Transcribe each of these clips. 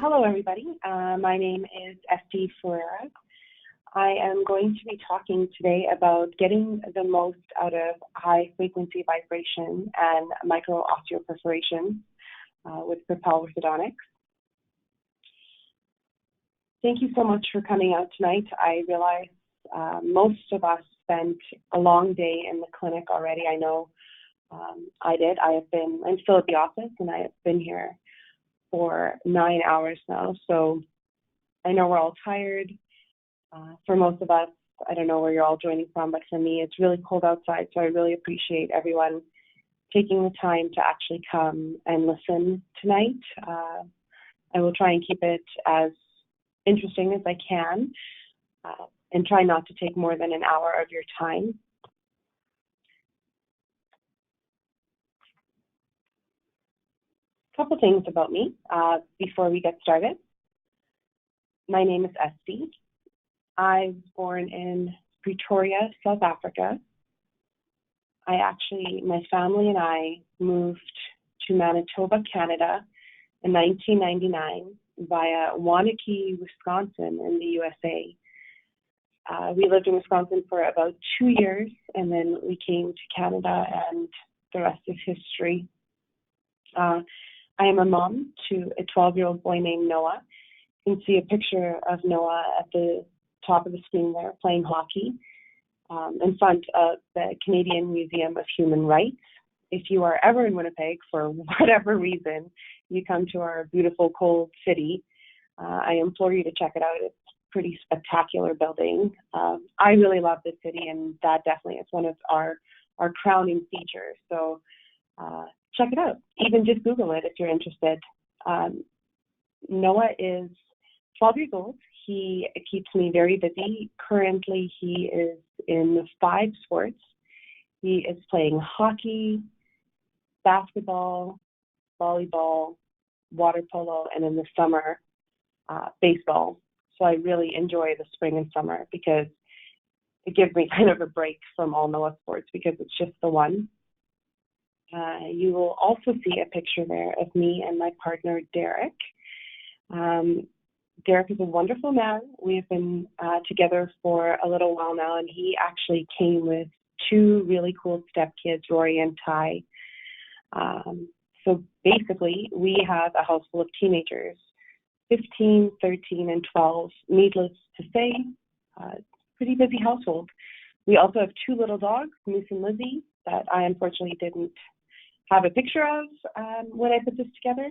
Hello, everybody. My name is Esti. I am going to be talking today about getting the most out of high-frequency vibration and micro osteoperforation with Catapult Orthodontic. Thank you so much for coming out tonight. I realize most of us spent a long day in the clinic already. I know I did. I'm still at the office, and I have been here for 9 hours now. So I know we're all tired. For most of us, I don't know where you're all joining from, but for me, it's really cold outside. So I really appreciate everyone taking the time to actually come and listen tonight. I will try and keep it as interesting as I can and try not to take more than an hour of your time. Couple things about me before we get started. My name is Esti. I was born in Pretoria, South Africa. My family and I moved to Manitoba, Canada in 1999 via Waunakee, Wisconsin in the USA. We lived in Wisconsin for about 2 years, and then we came to Canada, and the rest is history. I am a mom to a 12-year-old boy named Noah. You can see a picture of Noah at the top of the screen there playing hockey in front of the Canadian Museum of Human Rights. If you are ever in Winnipeg for whatever reason, you come to our beautiful cold city, I implore you to check it out. It's a pretty spectacular building. I really love this city, and that definitely is one of our crowning features. So check it out. Even just Google it if you're interested. Noah is 12 years old. He keeps me very busy. Currently, he is in 5 sports. He is playing hockey, basketball, volleyball, water polo, and in the summer, baseball. So I really enjoy the spring and summer because it gives me kind of a break from all Noah sports because it's just the one. You will also see a picture there of me and my partner, Derek. Derek is a wonderful man. We have been together for a little while now, and he actually came with 2 really cool stepkids, Rory and Ty. So basically, we have a house full of teenagers, 15, 13, and 12. Needless to say, pretty busy household. We also have 2 little dogs, Moose and Lizzie, that I unfortunately didn't have a picture of when I put this together,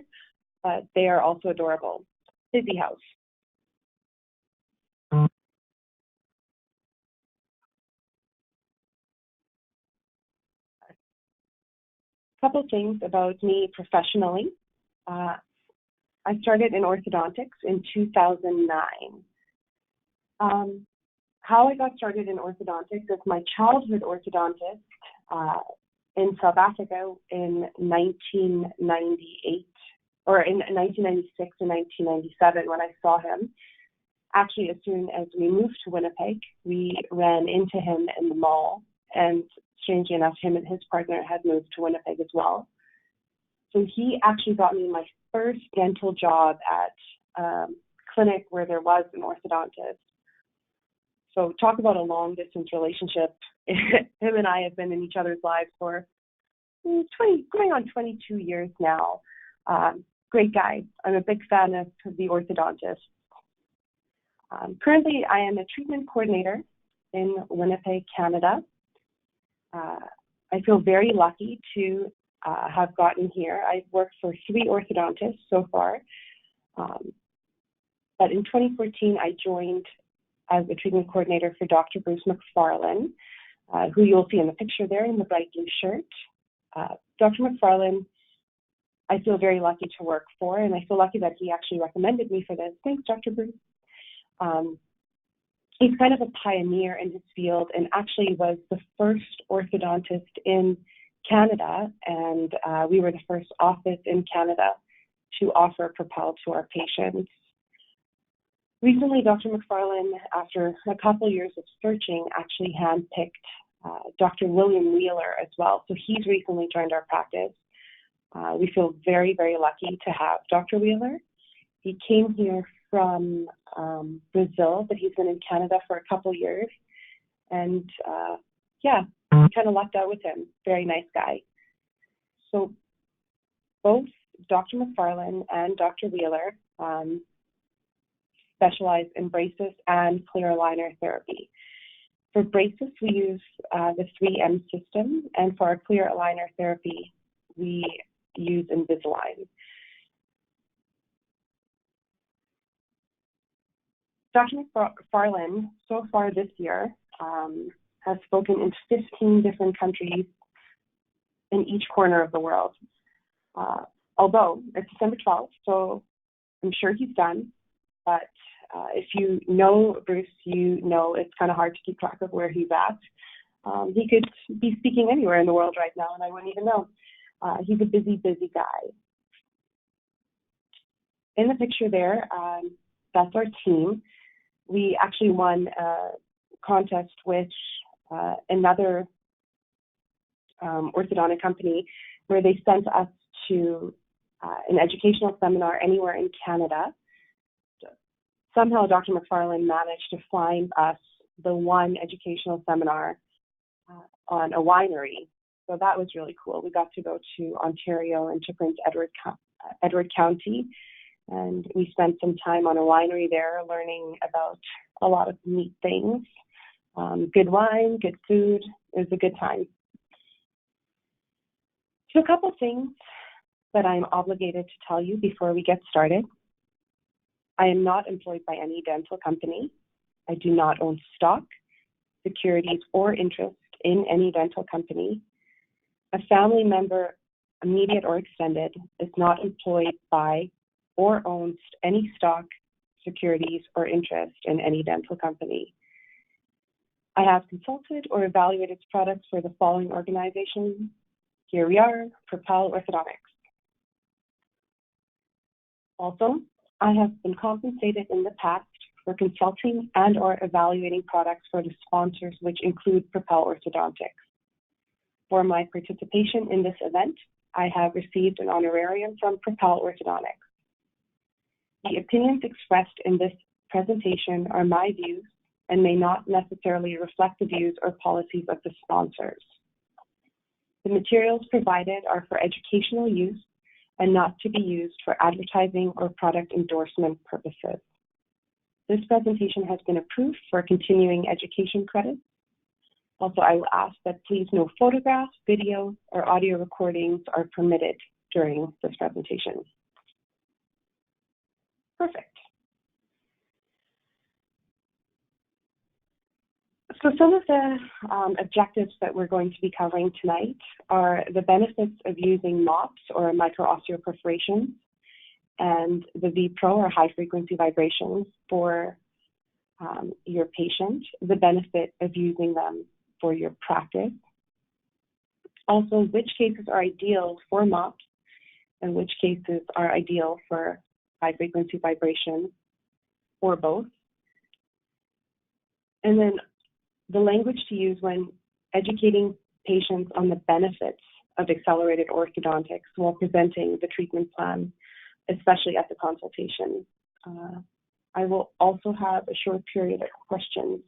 but they are also adorable. Busy house. Couple things about me professionally. I started in orthodontics in 2009. How I got started in orthodontics is my childhood orthodontist in South Africa in 1998, or in 1996 and 1997 when I saw him. Actually, as soon as we moved to Winnipeg, we ran into him in the mall, and strangely enough, him and his partner had moved to Winnipeg as well. So he actually got me my first dental job at a clinic where there was an orthodontist. So talk about a long-distance relationship. Him and I have been in each other's lives for going on 22 years now. Great guy. I'm a big fan of the orthodontist. Currently, I am a treatment coordinator in Winnipeg, Canada. I feel very lucky to have gotten here. I've worked for 3 orthodontists so far. But in 2014, I joined as a treatment coordinator for Dr. Bruce McFarlane, who you'll see in the picture there in the bright blue shirt. Dr. McFarlane, I feel very lucky to work for, and I feel lucky that he actually recommended me for this. Thanks, Dr. Bruce. He's kind of a pioneer in his field and actually was the first orthodontist in Canada, and we were the first office in Canada to offer Propel to our patients. Recently, Dr. McFarlane, after a couple years of searching, actually handpicked Dr. William Wheeler as well. So he's recently joined our practice. We feel very, very lucky to have Dr. Wheeler. He came here from Brazil, but he's been in Canada for a couple years. And yeah, kind of lucked out with him. Very nice guy. So both Dr. McFarlane and Dr. Wheeler specialize in braces and clear aligner therapy. For braces, we use the 3M system, and for our clear aligner therapy, we use Invisalign. Dr. McFarlane, so far this year, has spoken in 15 different countries in each corner of the world. Although it's December 12th, so I'm sure he's done. But if you know Bruce, you know it's kind of hard to keep track of where he's at. He could be speaking anywhere in the world right now, and I wouldn't even know. He's a busy, busy guy. In the picture there, that's our team. We actually won a contest with another orthodontic company where they sent us to an educational seminar anywhere in Canada. Somehow Dr. McFarlane managed to find us the one educational seminar on a winery. So that was really cool. We got to go to Ontario and to Prince Edward County, and we spent some time on a winery there learning about a lot of neat things. Good wine, good food. It was a good time. So a couple things that I'm obligated to tell you before we get started. I am not employed by any dental company. I do not own stock, securities, or interest in any dental company. A family member, immediate or extended, is not employed by or owns any stock, securities, or interest in any dental company. I have consulted or evaluated products for the following organizations. Here we are, Catapult Orthodontics. Also, I have been compensated in the past for consulting and or evaluating products for the sponsors, which include Catapult Orthodontics. For my participation in this event, I have received an honorarium from Catapult Orthodontics. The opinions expressed in this presentation are my views and may not necessarily reflect the views or policies of the sponsors. The materials provided are for educational use and not to be used for advertising or product endorsement purposes. This presentation has been approved for continuing education credits. Also, I will ask that please no photographs, video, or audio recordings are permitted during this presentation. Perfect. So some of the objectives that we're going to be covering tonight are the benefits of using MOPs or micro-osteoperforation and the V-Pro or high-frequency vibrations for your patient, the benefit of using them for your practice. Also, which cases are ideal for MOPs and which cases are ideal for high-frequency vibration or both. And then the language to use when educating patients on the benefits of accelerated orthodontics while presenting the treatment plan, especially at the consultation. I will also have a short period of questions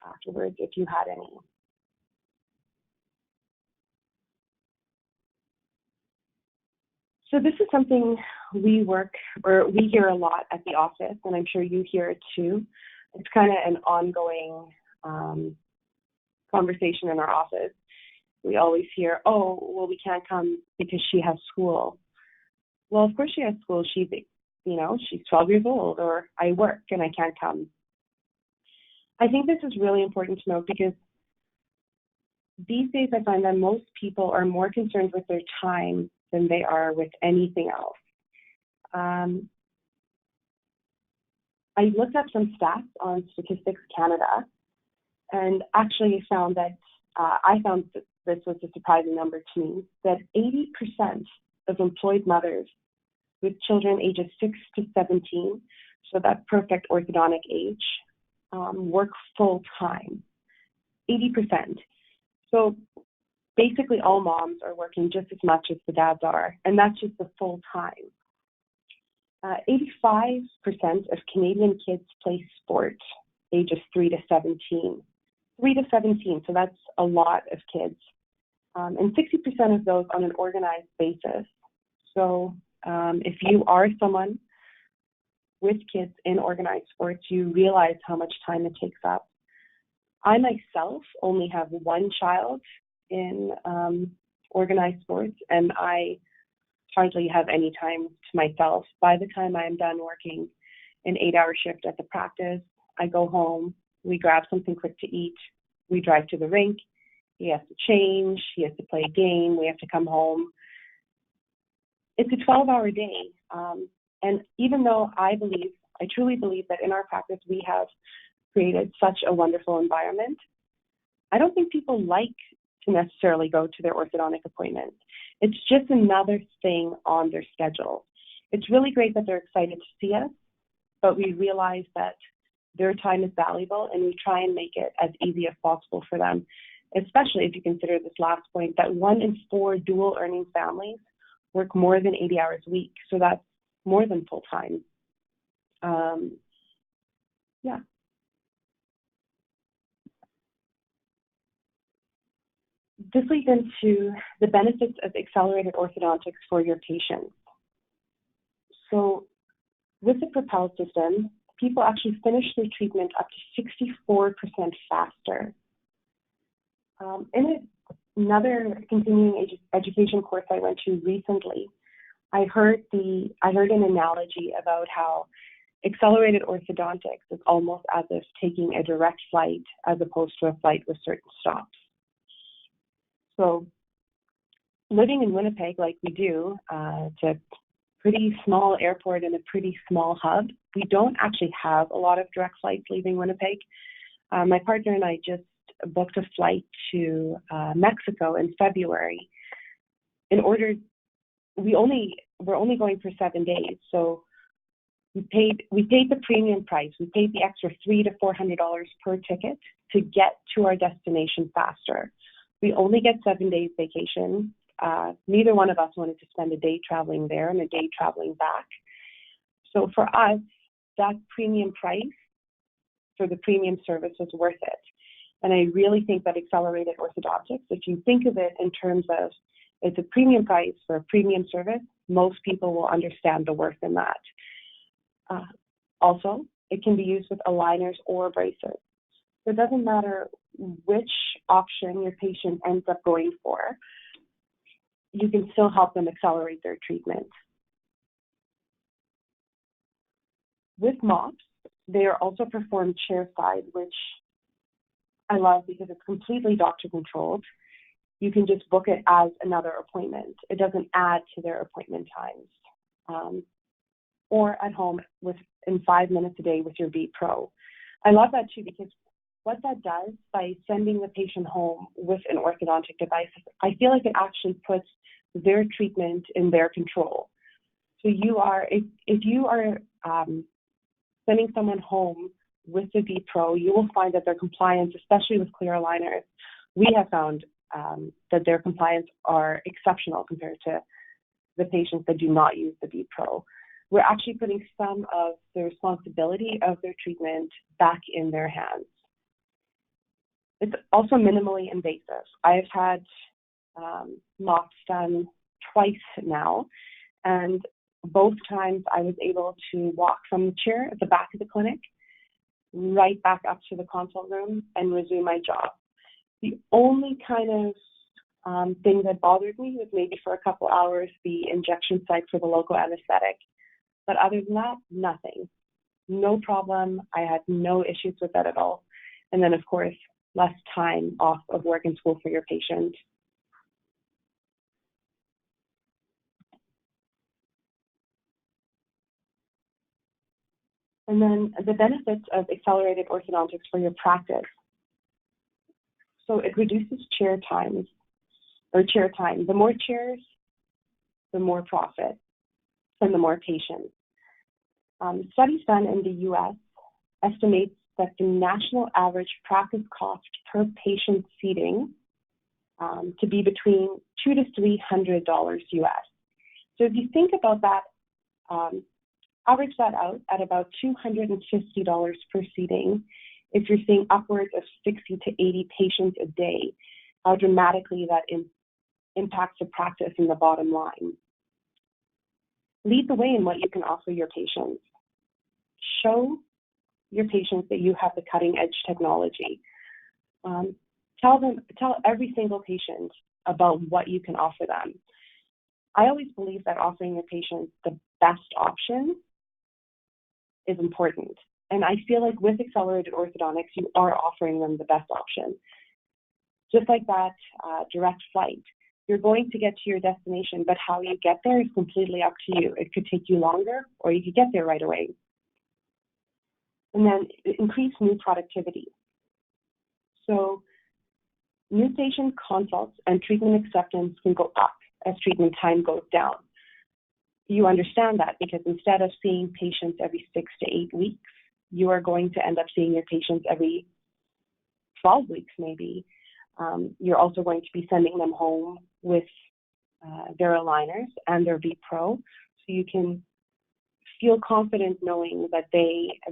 afterwards if you had any. So this is something we hear a lot at the office, and I'm sure you hear it too. It's kind of an ongoing conversation in our office. We always hear, oh, well, we can't come because she has school. Well, of course she has school. She's 12 years old, or I work and I can't come. I think this is really important to note because these days I find that most people are more concerned with their time than they are with anything else. I looked up some stats on Statistics Canada and actually found that this was a surprising number to me, that 80% of employed mothers with children ages 6 to 17, so that perfect orthodontic age, work full time, 80%. So basically all moms are working just as much as the dads are, and that's just the full time. 85% of Canadian kids play sport ages 3 to 17. 3 to 17, so that's a lot of kids. And 60% of those on an organized basis. So if you are someone with kids in organized sports, you realize how much time it takes up. I myself only have one child in organized sports, and I hardly have any time to myself. By the time I'm done working an 8-hour shift at the practice, I go home, we grab something quick to eat, we drive to the rink, he has to change, he has to play a game, we have to come home. It's a 12-hour day. And even though I truly believe that in our practice we have created such a wonderful environment, I don't think people like to necessarily go to their orthodontic appointments. It's just another thing on their schedule. It's really great that they're excited to see us, but we realize that their time is valuable and we try and make it as easy as possible for them, especially if you consider this last point, that 1 in 4 dual earning families work more than 80 hours a week. So that's more than full time. Yeah. This leads into the benefits of accelerated orthodontics for your patients. So with the Propel system, people actually finish their treatment up to 64% faster. In another continuing education course I went to recently, I heard an analogy about how accelerated orthodontics is almost as if taking a direct flight as opposed to a flight with certain stops. So living in Winnipeg like we do, it's a pretty small airport and a pretty small hub. We don't actually have a lot of direct flights leaving Winnipeg. My partner and I just booked a flight to Mexico in February. We're only going for 7 days, so we paid the premium price. We paid the extra $300 to $400 per ticket to get to our destination faster. We only get 7 days vacation. Neither one of us wanted to spend a day traveling there and a day traveling back. So for us, that premium price for the premium service was worth it. And I really think that accelerated orthodontics, if you think of it in terms of it's a premium price for a premium service, most people will understand the worth in that. Also, it can be used with aligners or braces. So it doesn't matter which option your patient ends up going for, you can still help them accelerate their treatment. With MOPs, they are also performed chairside, which I love because it's completely doctor controlled. You can just book it as another appointment. It doesn't add to their appointment times. Or at home in 5 minutes a day with your V Pro. I love that too, because what that does by sending the patient home with an orthodontic device, I feel like it actually puts their treatment in their control. So if you are sending someone home with the V Pro, you will find that their compliance, especially with clear aligners, we have found that their compliance are exceptional compared to the patients that do not use the V Pro. We're actually putting some of the responsibility of their treatment back in their hands. It's also minimally invasive. I've had MOPs done twice now, and both times I was able to walk from the chair at the back of the clinic right back up to the consult room and resume my job. The only kind of thing that bothered me was maybe for a couple hours the injection site for the local anesthetic. But other than that, nothing. No problem. I had no issues with that at all. And then, of course, less time off of work and school for your patient. And then the benefits of accelerated orthodontics for your practice. So it reduces chair time. The more chairs, the more profit, and the more patients. Studies done in the U.S. estimates that the national average practice cost per patient seating to be between $200 to $300 U.S. So if you think about that Average that out at about $250 per seating. If you're seeing upwards of 60 to 80 patients a day, how dramatically that impacts the practice and the bottom line. Lead the way in what you can offer your patients. Show your patients that you have the cutting edge technology. Tell every single patient about what you can offer them. I always believe that offering your patients the best option is important. And I feel like with accelerated orthodontics, you are offering them the best option. Just like that direct flight. You're going to get to your destination, but how you get there is completely up to you. It could take you longer, or you could get there right away. And then increase new productivity. So new patient consults and treatment acceptance can go up as treatment time goes down. You understand that because instead of seeing patients every 6 to 8 weeks, you are going to end up seeing your patients every 12 weeks maybe. You're also going to be sending them home with their aligners and their V-Pro, so you can feel confident knowing that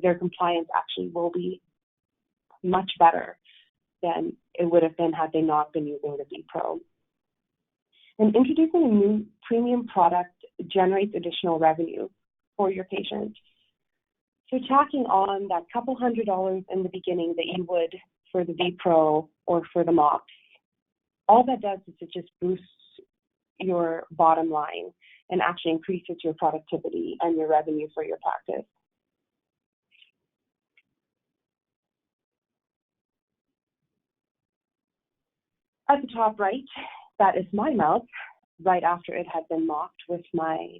their compliance actually will be much better than it would have been had they not been using the V-Pro. And introducing a new premium product generates additional revenue for your patients. So tacking on that couple $100 in the beginning that you would for the V-Pro or for the MOPs, all that does is it just boosts your bottom line and actually increases your productivity and your revenue for your practice. At the top right, that is my mouth right after it had been mocked with my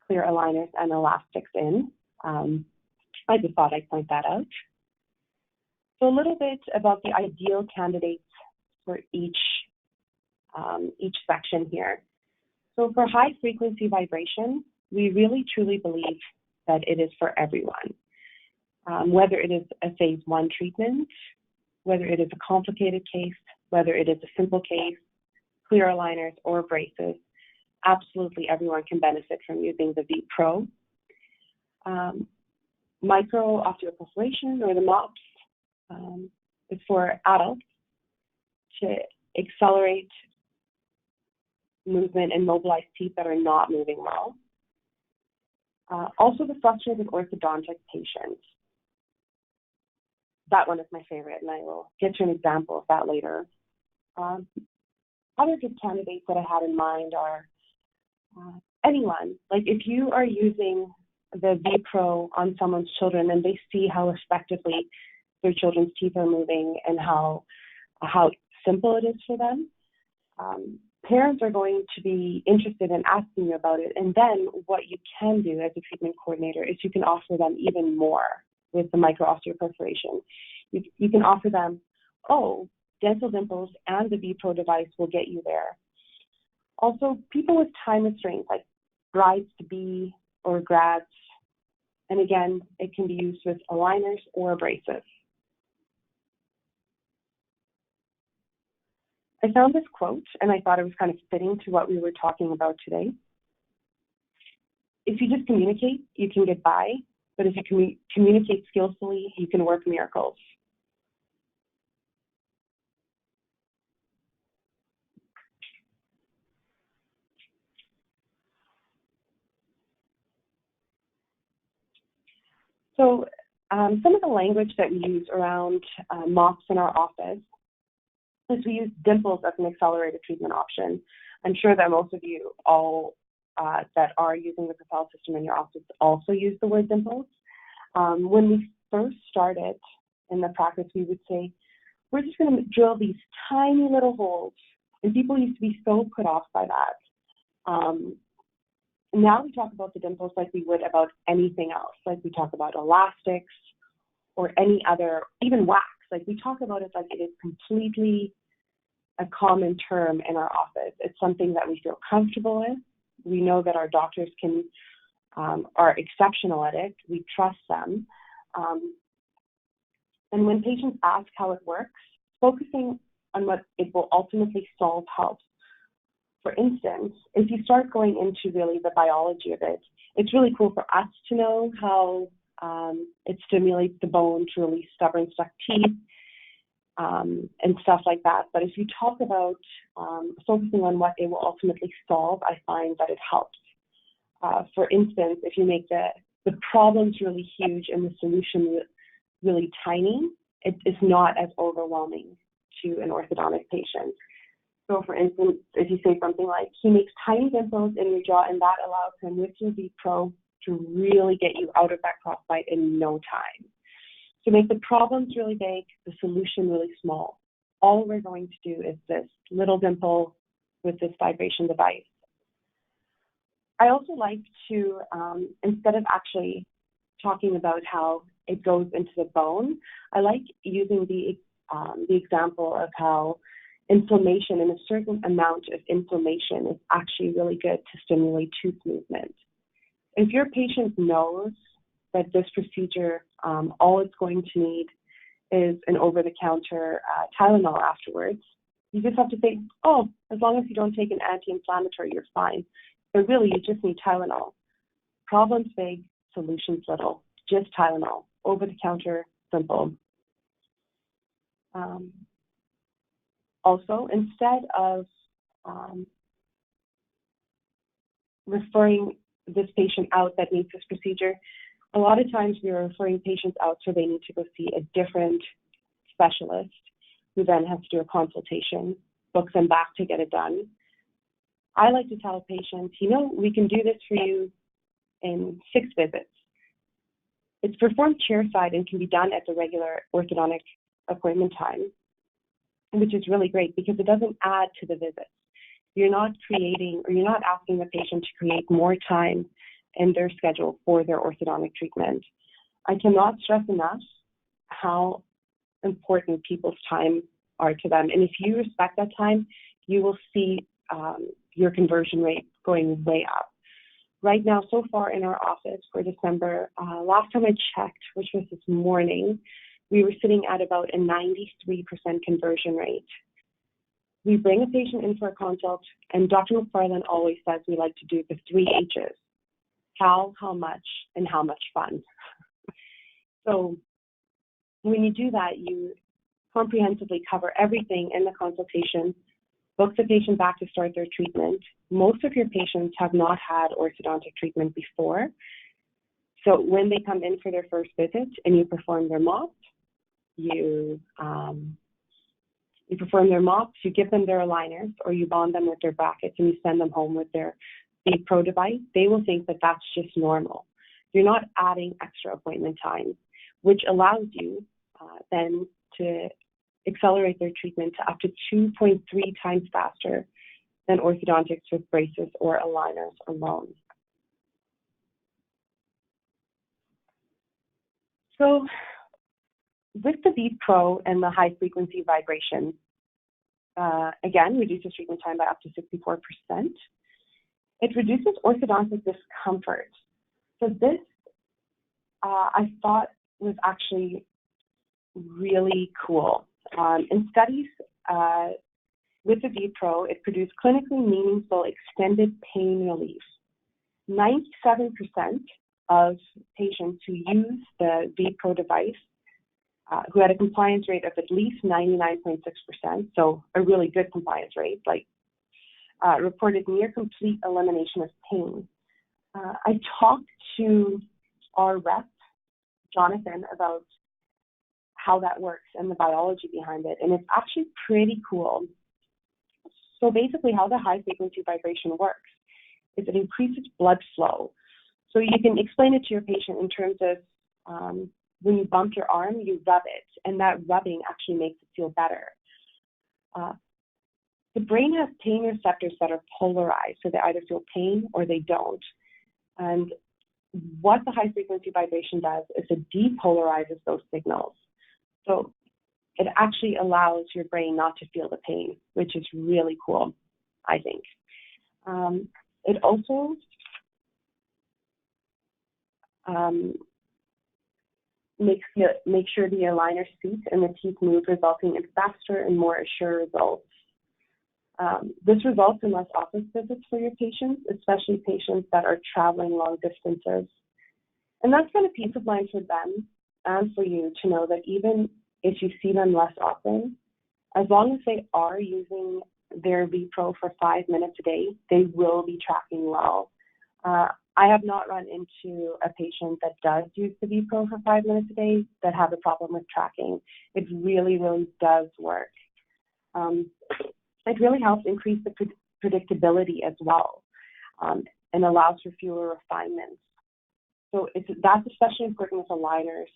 clear aligners and elastics in. I just thought I'd point that out. So a little bit about the ideal candidates for each section here. So for high frequency vibration, we really truly believe that it is for everyone. Whether it is a phase 1 treatment, whether it is a complicated case, whether it is a simple case, clear aligners or braces, absolutely everyone can benefit from using the V-Pro. Micro osteoperforation, or the MOPs, is for adults to accelerate movement and mobilize teeth that are not moving well. Also the frustrated orthodontic patients. That one is my favorite, and I will get you an example of that later. Other good candidates that I had in mind are anyone. Like if you are using the V-Pro on someone's children and they see how effectively their children's teeth are moving and how simple it is for them, parents are going to be interested in asking you about it. And then what you can do as a treatment coordinator is you can offer them even more with the micro osteoperforation. You can offer them, dental dimples and the V-Pro device will get you there. Also, people with time restraints like brides-to-be or grads, and again, it can be used with aligners or braces. I found this quote, and I thought it was kind of fitting to what we were talking about today. If you just communicate, you can get by, but if you communicate skillfully, you can work miracles. So some of the language that we use around MOPs in our office is we use dimples as an accelerated treatment option. I'm sure that most of you all that are using the Catapult system in your office also use the word dimples. When we first started in the practice, we would say, we're just going to drill these tiny little holes. And people used to be so put off by that. Now we talk about the dimples like we would about anything else. Like we talk about elastics or any other, even wax. Like we talk about it like it is completely a common term in our office. It's something that we feel comfortable with. We know that our doctors are exceptional at it. We trust them. And when patients ask how it works, focusing on what it will ultimately solve helps. For instance, if you start going into really the biology of it, It's really cool for us to know how it stimulates the bone to release stubborn, stuck teeth and stuff like that. But if you talk about focusing on what it will ultimately solve, I find that it helps. For instance, if you make the problems really huge and the solution really tiny, it is not as overwhelming to an orthodontic patient. So for instance, if you say something like, he makes tiny dimples in your jaw and that allows him with your V Pro to really get you out of that crossbite in no time. So make the problems really big, the solution really small. All we're going to do is this little dimple with this vibration device. I also like to, instead of actually talking about how it goes into the bone, I like using the example of how inflammation and a certain amount of inflammation is actually really good to stimulate tooth movement. If your patient knows that this procedure, all it's going to need is an over-the-counter Tylenol afterwards, you just have to say, oh, as long as you don't take an anti-inflammatory, you're fine. But really, you just need Tylenol. Problems big, solutions little. Just Tylenol, over-the-counter, simple. Also, instead of referring this patient out that needs this procedure, a lot of times we are referring patients out so they need to go see a different specialist who then has to do a consultation, book them back to get it done. I like to tell patients, we can do this for you in 6 visits. It's performed chairside and can be done at the regular orthodontic appointment time, which is really great because it doesn't add to the visits. You're not asking the patient to create more time in their schedule for their orthodontic treatment. I cannot stress enough how important people's time are to them. And if you respect that time, you will see your conversion rate going way up. Right now, so far in our office for December, last time I checked, which was this morning, we were sitting at about a 93% conversion rate. We bring a patient in for a consult, and Dr. McFarland always says we like to do the 3 H's: how much, and how much fun. So when you do that, you comprehensively cover everything in the consultation, book the patient back to start their treatment. Most of your patients have not had orthodontic treatment before. So when they come in for their first visit and you perform their MOPs, you give them their aligners, or you bond them with their brackets and you send them home with their V Pro device, they will think that that's just normal. You're not adding extra appointment time, which allows you then to accelerate their treatment to up to 2.3 times faster than orthodontics with braces or aligners alone. So with the V Pro and the high frequency vibration, again, reduces treatment time by up to 64%. It reduces orthodontic discomfort. So this, I thought, was actually really cool. In studies with the V Pro, it produced clinically meaningful extended pain relief. 97% of patients who use the V Pro device, who had a compliance rate of at least 99.6%, so a really good compliance rate, reported near complete elimination of pain. I talked to our rep, Jonathan, about how that works and the biology behind it, and it's actually pretty cool. So basically how the high frequency vibration works is it increases blood flow. So you can explain it to your patient in terms of when you bump your arm, you rub it, and that rubbing actually makes it feel better. The brain has pain receptors that are polarized, so they either feel pain or they don't. And what the high frequency vibration does is it depolarizes those signals. So it actually allows your brain not to feel the pain, which is really cool, I think. It also make sure the aligner seats and the teeth move, resulting in faster and more assured results. This results in less office visits for your patients, especially patients that are traveling long distances. And that's kind of peace of mind for them and for you to know that even if you see them less often, as long as they are using their V-Pro for 5 minutes a day, they will be tracking well. I have not run into a patient that does use the V-Pro for 5 minutes a day that has a problem with tracking. It really, really does work. It really helps increase the predictability as well, and allows for fewer refinements. So that's especially important with aligners.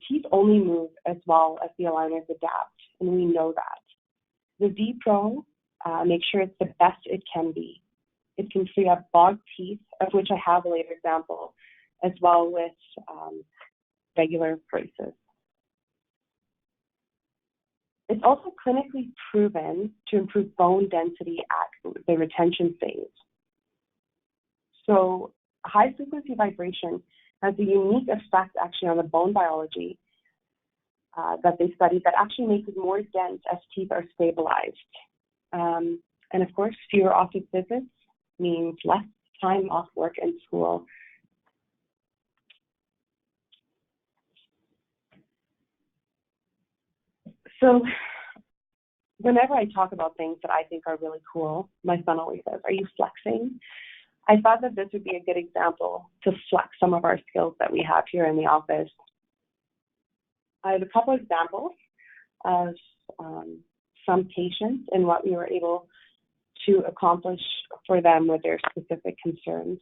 Teeth only move as well as the aligners adapt, and we know that. The V-Pro makes sure it's the best it can be. It can free up bogged teeth, of which I have a later example, as well with regular braces. It's also clinically proven to improve bone density at the retention phase. So high-frequency vibration has a unique effect actually on the bone biology that they studied that actually makes it more dense as teeth are stabilized. And of course, fewer office visits means less time off work and school. So whenever I talk about things that I think are really cool, my son always says, "Are you flexing?" I thought that this would be a good example to flex some of our skills that we have here in the office. I have a couple examples of some patients and what we were able to accomplish for them with their specific concerns.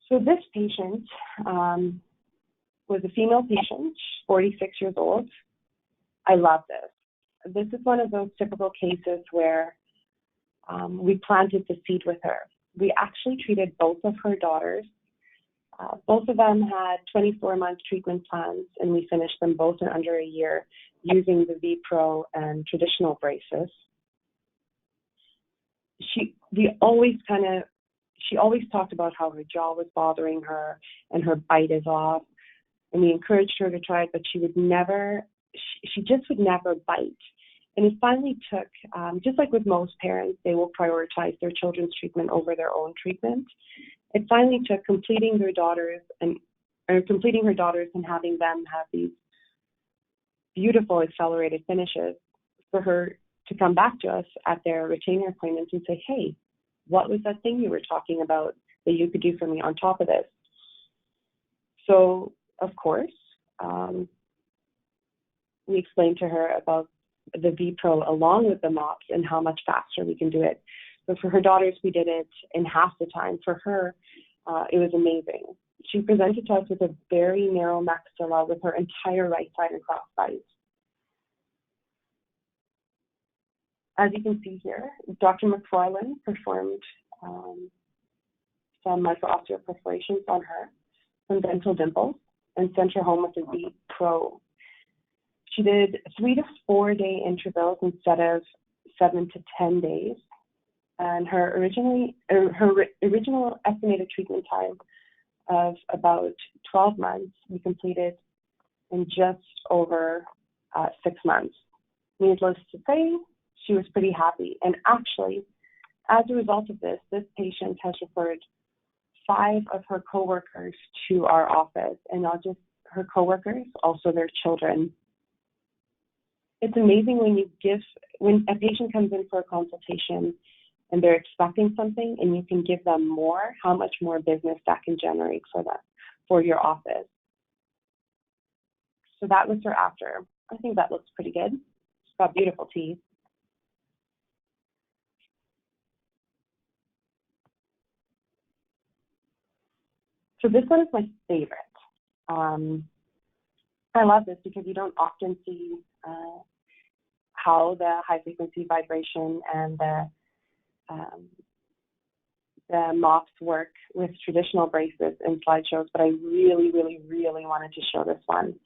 So this patient was a female patient, 46 years old. I love this. This is one of those typical cases where we planted the seed with her. We actually treated both of her daughters. Both of them had 24-month treatment plans, and we finished them both in under a year using the V-Pro and traditional braces. She always talked about how her jaw was bothering her and her bite is off, and we encouraged her to try it, but she just would never bite. And it finally took, just like with most parents, they will prioritize their children's treatment over their own treatment. It finally took completing her daughters and having them have these beautiful accelerated finishes for her to come back to us at their retainer appointments and say, "Hey, what was that thing you were talking about that you could do for me on top of this?" So, of course, we explained to her about the V-Pro along with the MOPs and how much faster we can do it. So for her daughters, we did it in half the time. For her, it was amazing. She presented to us with a very narrow maxilla with her entire right side and crossbite. As you can see here, Dr. McFarland performed some micro-osteoperforations on her, some dental dimples, and sent her home with a V-Pro. She did 3 to 4 day intervals instead of 7 to 10 days. And her original estimated treatment time of about 12 months, we completed in just over 6 months. Needless to say, she was pretty happy. And actually, as a result of this patient has referred 5 of her coworkers to our office, and not just her coworkers, also their children. It's amazing when a patient comes in for a consultation and they're expecting something and you can give them more, how much more business that can generate for your office. So that was her after. I think that looks pretty good. She's got beautiful teeth. So this one is my favorite. I love this because you don't often see how the high-frequency vibration and the MOPs work with traditional braces in slideshows, but I really, really, really wanted to show this one.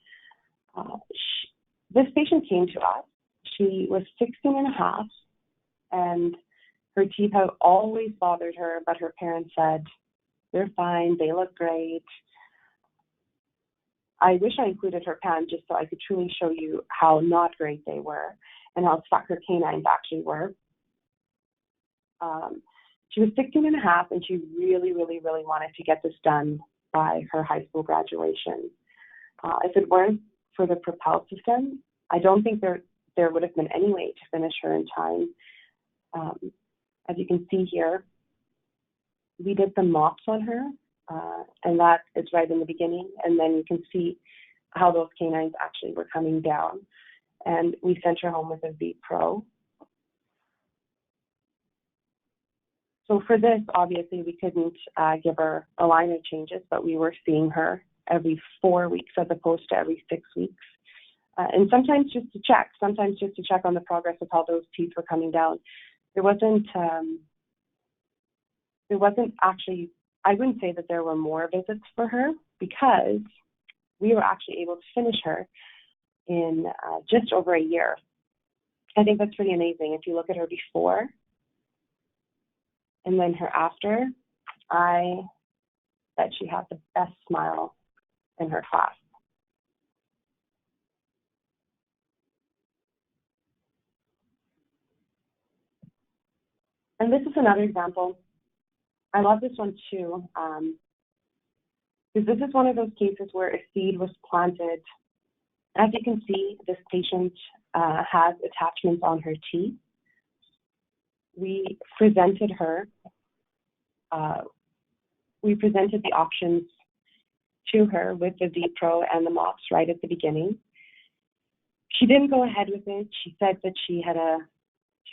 This patient came to us. She was 16 and a half, and her teeth have always bothered her, but her parents said, "They're fine, they look great." I wish I included her pen just so I could truly show you how not great they were and how stuck her canines actually were. She was 16 and a half, and she really, really, really wanted to get this done by her high school graduation. If it weren't for the Propel system, I don't think there would have been any way to finish her in time. As you can see here, we did the MOPs on her, and that is right in the beginning, and then you can see how those canines actually were coming down. And we sent her home with a V Pro. So for this, obviously, we couldn't give her aligner changes, but we were seeing her every 4 weeks as opposed to every 6 weeks. And sometimes just to check on the progress of how those teeth were coming down. There wasn't actually, I wouldn't say that there were more visits for her because we were actually able to finish her in just over a year. I think that's pretty amazing. If you look at her before and then her after, I bet she had the best smile in her class. And this is another example. I love this one too, because this is one of those cases where a seed was planted. As you can see, this patient has attachments on her teeth. We presented her, we presented the options to her with the V Pro and the MOPs right at the beginning. She didn't go ahead with it. She said that she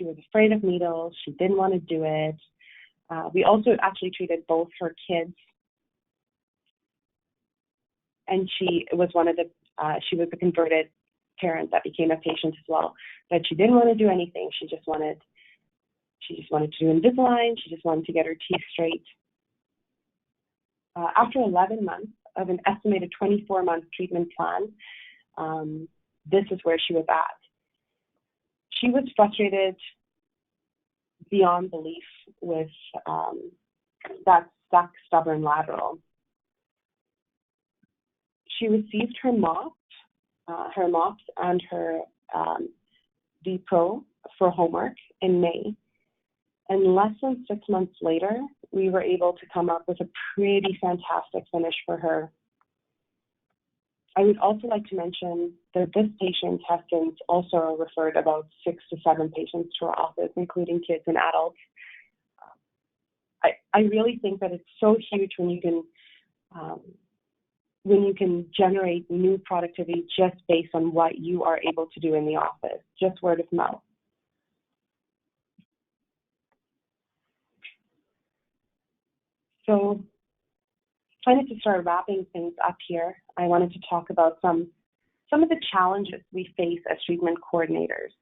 was afraid of needles. She didn't want to do it. We also actually treated both her kids, and she was she was a converted parent that became a patient as well. But she didn't want to do anything. She just wanted to do Invisalign. She just wanted to get her teeth straight. After 11 months of an estimated 24-month treatment plan, this is where she was at. She was frustrated beyond belief with that stuck, stubborn lateral. She received her MOPs and her V Pro for homework in May. And less than 6 months later, we were able to come up with a pretty fantastic finish for her. I would also like to mention that this patient has since also referred about 6 to 7 patients to our office, including kids and adults. I really think that it's so huge when you can generate new productivity just based on what you are able to do in the office, just word of mouth. So kind of to start wrapping things up here, I wanted to talk about some of the challenges we face as treatment coordinators.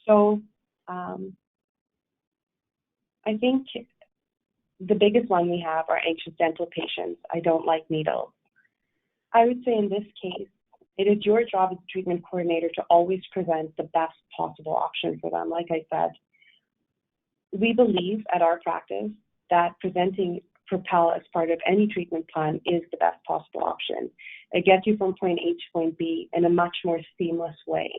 So I think the biggest one we have are anxious dental patients. I don't like needles. I would say in this case, it is your job as a treatment coordinator to always present the best possible option for them. Like I said, we believe at our practice that presenting Propel as part of any treatment plan is the best possible option. It gets you from point A to point B in a much more seamless way.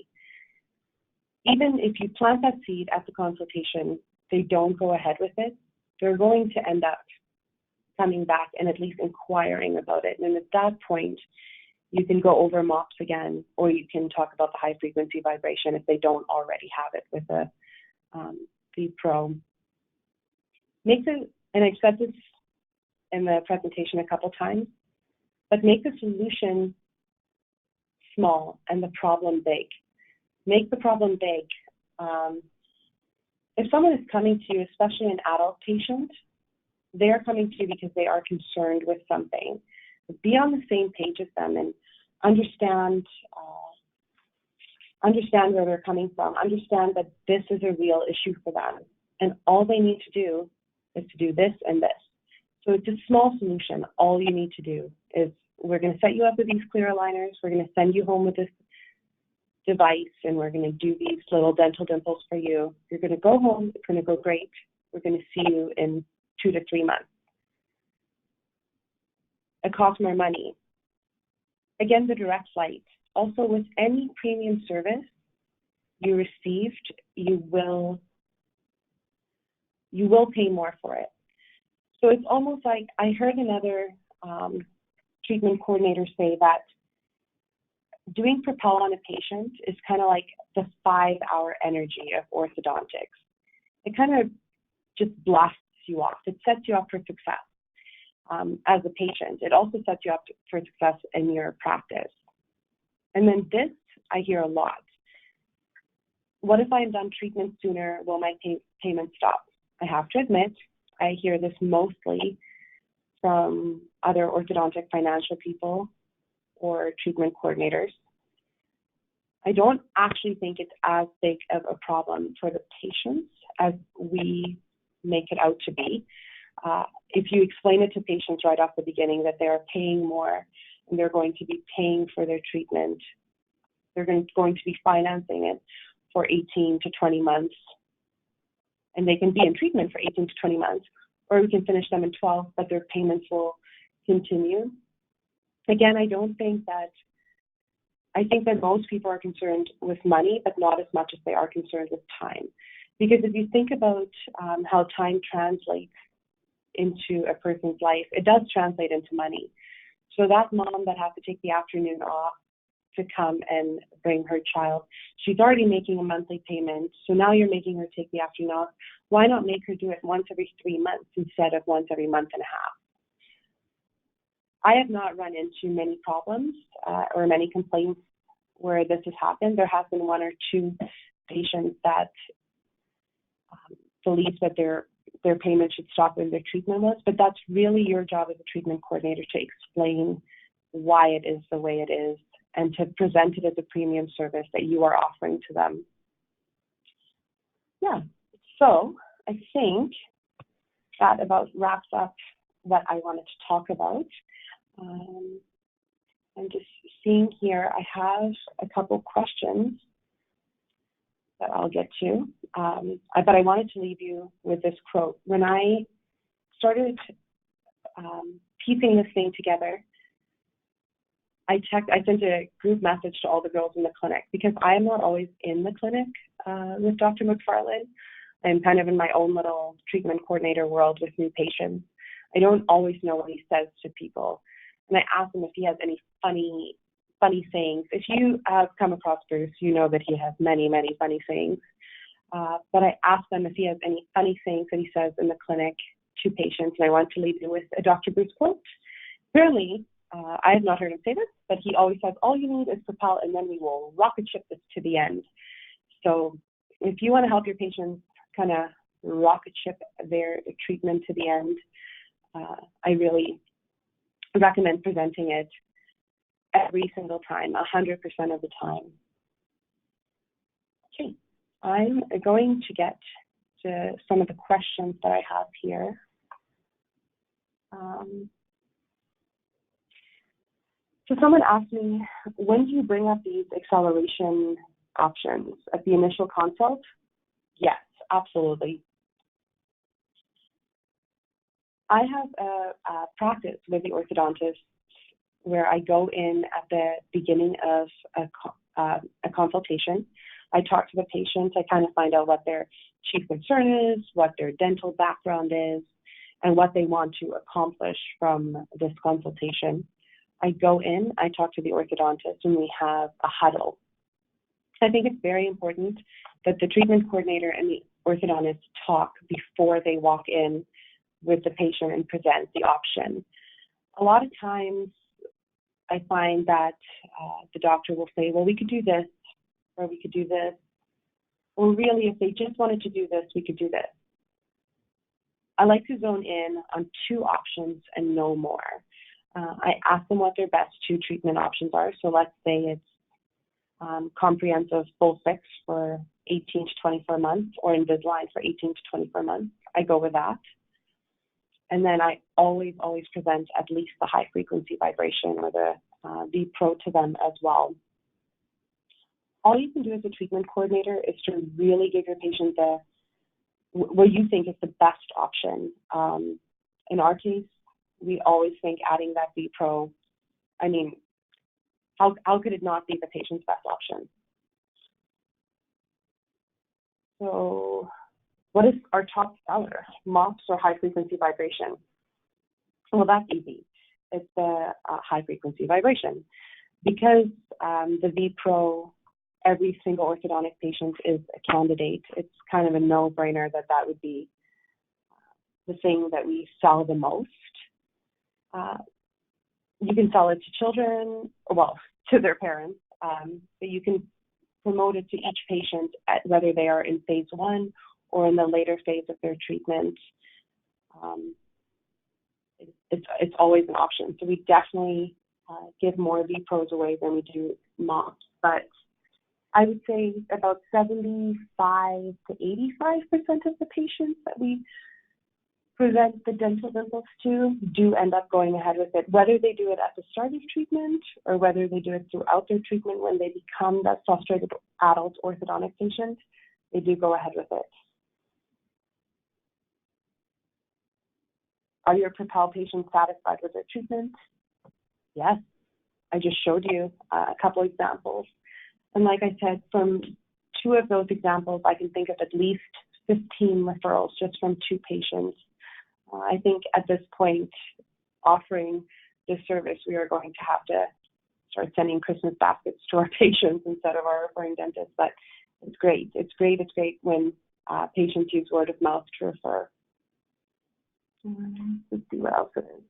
Even if you plant that seed at the consultation, they don't go ahead with it, they're going to end up coming back and at least inquiring about it. And at that point, you can go over MOPs again, or you can talk about the high frequency vibration if they don't already have it with the V Pro. And I've said this in the presentation a couple times, but make the solution small and the problem big. Make the problem big. If someone is coming to you, especially an adult patient, they are coming to you because they are concerned with something. Be on the same page as them and understand where they're coming from. Understand that this is a real issue for them, and all they need to do is to do this and this. So it's a small solution. All you need to do is, we're going to set you up with these clear aligners. We're going to send you home with this device, and we're going to do these little dental dimples for you. You're going to go home. It's going to go great. We're going to see you in 2 to 3 months. It costs more money. Again, the direct flight. Also, with any premium service you received, you will pay more for it. So it's almost like I heard another treatment coordinator say that doing Propel on a patient is kind of like the 5-hour energy of orthodontics. It kind of just blasts you off. It sets you up for success as a patient. It also sets you up for success in your practice. And then this, I hear a lot. What if I'm done treatment sooner? Will my payment stop? I have to admit, I hear this mostly from other orthodontic financial people or treatment coordinators. I don't actually think it's as big of a problem for the patients as we make it out to be. If you explain it to patients right off the beginning that they are paying more and they're going to be paying for their treatment, they're going to be financing it for 18 to 20 months, and they can be in treatment for 18 to 20 months, or we can finish them in 12, but their payments will continue. Again, I think that most people are concerned with money, but not as much as they are concerned with time. Because if you think about how time translates into a person's life, it does translate into money. So that mom that has to take the afternoon off to come and bring her child, she's already making a monthly payment. So now you're making her take the afternoon off. Why not make her do it once every 3 months instead of once every month and a half? I have not run into many problems or many complaints where this has happened. There have been 1 or 2 patients that believe that their payment should stop when their treatment was, but that's really your job as a treatment coordinator to explain why it is the way it is and to present it as a premium service that you are offering to them. Yeah, so I think that about wraps up what I wanted to talk about. I'm just seeing here, I have a couple questions that I'll get to, but I wanted to leave you with this quote. When I started piecing this thing together, I sent a group message to all the girls in the clinic because I am not always in the clinic with Dr. McFarland. I'm kind of in my own little treatment coordinator world with new patients. I don't always know what he says to people. And I asked him if he has any funny sayings. If you have come across Bruce, you know that he has many, many funny sayings. But I asked him if he has any funny sayings that he says in the clinic to patients, and I want to leave you with a Dr. Bruce quote. Apparently, I have not heard him say this, but he always says, all you need is Propel, and then we will rocket ship this to the end. So if you want to help your patients kind of rocket ship their treatment to the end, I really recommend presenting it every single time, 100% of the time. Okay, I'm going to get to some of the questions that I have here. So someone asked me, when do you bring up these acceleration options? At the initial consult? Yes, absolutely. I have a practice with the orthodontist where I go in at the beginning of a consultation. I talk to the patient. I kind of find out what their chief concern is, what their dental background is, and what they want to accomplish from this consultation. I go in, I talk to the orthodontist, and we have a huddle. I think it's very important that the treatment coordinator and the orthodontist talk before they walk in with the patient and present the option. A lot of times I find that the doctor will say, well, we could do this, or we could do this. Or really, if they just wanted to do this, we could do this. I like to zone in on 2 options and no more. I ask them what their best 2 treatment options are. So let's say it's comprehensive full fix for 18 to 24 months or Invisalign for 18 to 24 months. I go with that. And then I always present at least the high frequency vibration or the V-Pro to them as well. All you can do as a treatment coordinator is to really give your patient what you think is the best option. In our case, we always think adding that V-Pro, how could it not be the patient's best option? So what is our top seller, MOPs or high-frequency vibration? Well, that's easy. It's the high-frequency vibration. Because the V-Pro, every single orthodontic patient is a candidate, it's kind of a no-brainer that would be the thing that we sell the most. You can sell it to children, well, to their parents, but you can promote it to each patient, whether they are in phase 1 or in the later phase of their treatment. It's always an option. So we definitely give more V-Pros away than we do MOPs, but I would say about 75 to 85% of the patients that we present the dental impulse to do end up going ahead with it, whether they do it at the start of treatment or whether they do it throughout their treatment when they become that frustrated adult orthodontic patient, they do go ahead with it. Are your Propel patients satisfied with their treatment? Yes. I just showed you a couple examples. And like I said, from 2 of those examples, I can think of at least 15 referrals just from 2 patients. I think at this point, offering this service, we are going to have to start sending Christmas baskets to our patients instead of our referring dentists. But it's great. It's great when patients use word of mouth to refer. Let's see what else it is.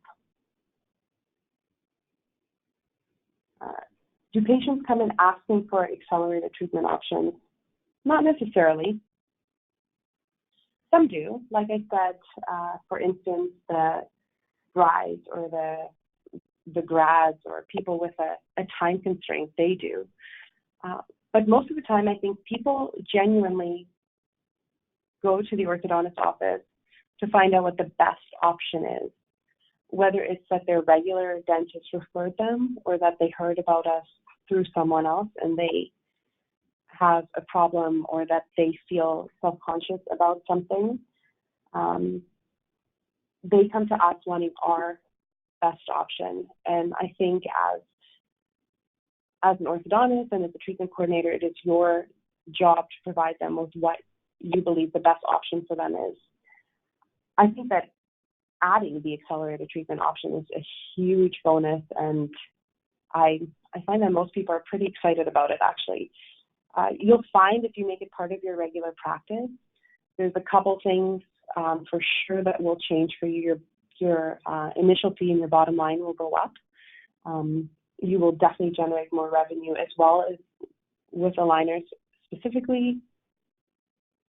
Do patients come in asking for accelerated treatment options? Not necessarily. Some do. Like I said, for instance, the brides or the grads or people with a time constraint, they do. But most of the time, I think people genuinely go to the orthodontist office to find out what the best option is, whether it's that their regular dentist referred them or that they heard about us through someone else and they have a problem or that they feel self-conscious about something. They come to us wanting our best option. And I think as an orthodontist and as a treatment coordinator, it is your job to provide them with what you believe the best option for them is. I think that adding the accelerated treatment option is a huge bonus, and I find that most people are pretty excited about it, actually. You'll find if you make it part of your regular practice, there's a couple things for sure that will change for you. Your initial fee and your bottom line will go up. You will definitely generate more revenue, as well as with aligners specifically.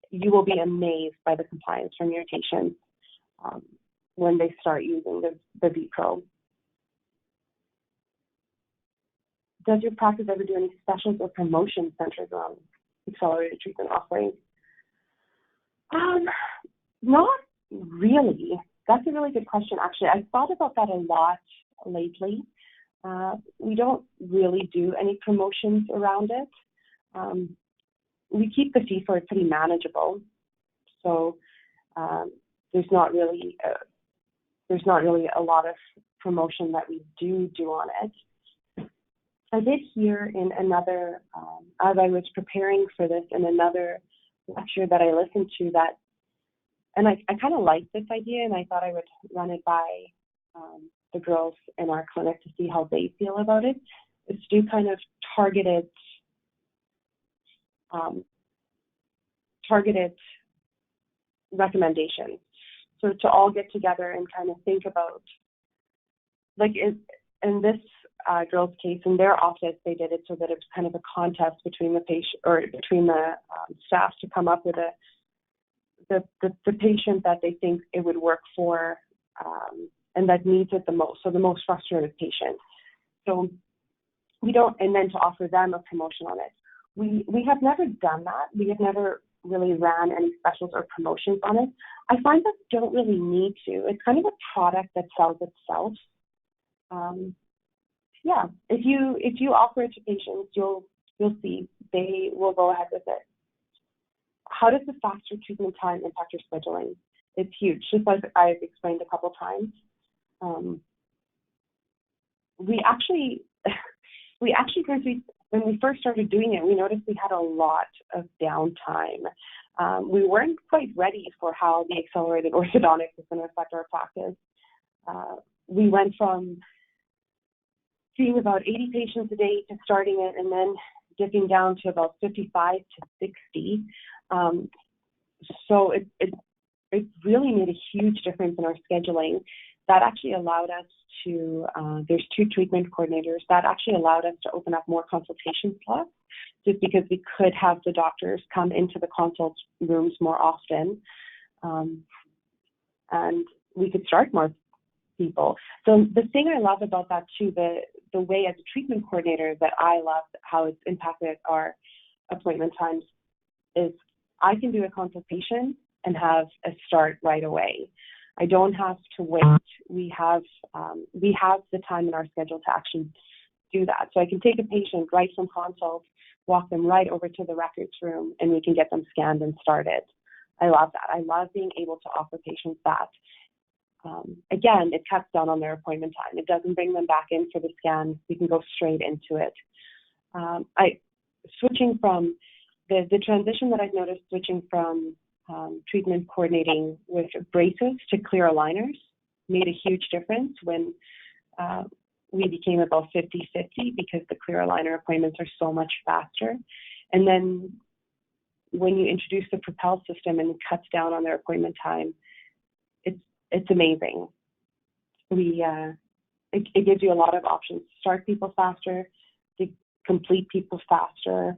You will be amazed by the compliance from your patients when they start using the V-Pro. Does your practice ever do any specials or promotions centered around accelerated treatment offerings? Not really. That's a really good question, actually. I've thought about that a lot lately. We don't really do any promotions around it. We keep the fee for it pretty manageable. So there's not really a lot of promotion that we do on it. I did hear in another, as I was preparing for this, in another lecture that I listened to that, and I kind of liked this idea, and I thought I would run it by the girls in our clinic to see how they feel about it, is to do kind of targeted recommendations. So to all get together and kind of think about, like in this girl's case, in their office, they did it so that it was kind of a contest between the patient or between the staff to come up with the patient that they think it would work for and that needs it the most, so the most frustrated patient. So we don't, and then to offer them a promotion on it. We have never done that. We have never really ran any specials or promotions on it. I find that we don't really need to. It's kind of a product that sells itself. Yeah, if you offer it to patients, you'll see they will go ahead with it. How does the faster treatment time impact your scheduling? It's huge, just like I've explained a couple times. We actually, we actually, when we first started doing it, we noticed we had a lot of downtime. We weren't quite ready for how the accelerated orthodontics was going to affect our practice. We went from seeing about 80 patients a day to starting it, and then dipping down to about 55 to 60. So it really made a huge difference in our scheduling. That actually allowed us to, there's 2 treatment coordinators, that actually allowed us to open up more consultation slots, just because we could have the doctors come into the consult rooms more often, and we could start more people. So the thing I love about that too, the way as a treatment coordinator that I love how it's impacted our appointment times, is I can do a consultation and have a start right away. I don't have to wait. We have the time in our schedule to actually do that. So I can take a patient right from consult, walk them right over to the records room, and we can get them scanned and started. I love that. I love being able to offer patients that. Again, it cuts down on their appointment time. It doesn't bring them back in for the scan. We can go straight into it. Switching from the transition that I've noticed, switching from treatment coordinating with braces to clear aligners made a huge difference when we became about 50-50, because the clear aligner appointments are so much faster. And then when you introduce the Propel system and it cuts down on their appointment time, it's amazing. It gives you a lot of options to start people faster, to complete people faster.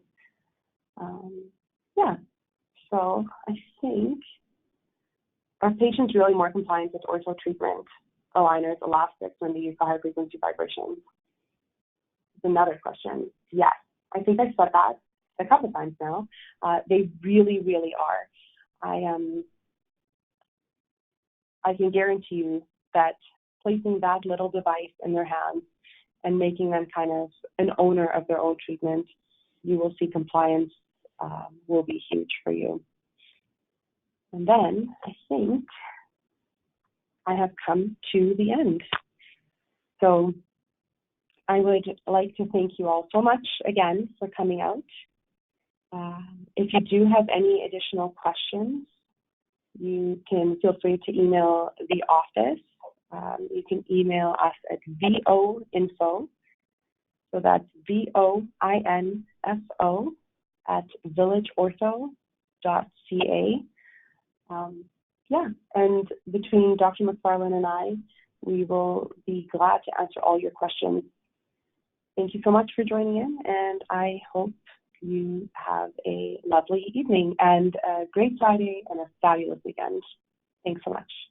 So I think are patients really more compliant with ortho treatment, aligners, elastics when they use the high frequency vibrations? It's another question. Yes, I think I've said that a couple times now. They really, really are. I can guarantee you that placing that little device in their hands and making them kind of an owner of their own treatment, you will see compliance will be huge for you. And then I think I have come to the end. So I would like to thank you all so much again for coming out. If you do have any additional questions, you can feel free to email the office. You can email us at voinfo, so that's VOINFO @villageortho.ca. And between Dr. McFarlane and I, we will be glad to answer all your questions. Thank you so much for joining in, and I hope you have a lovely evening and a great Friday and a fabulous weekend. Thanks so much.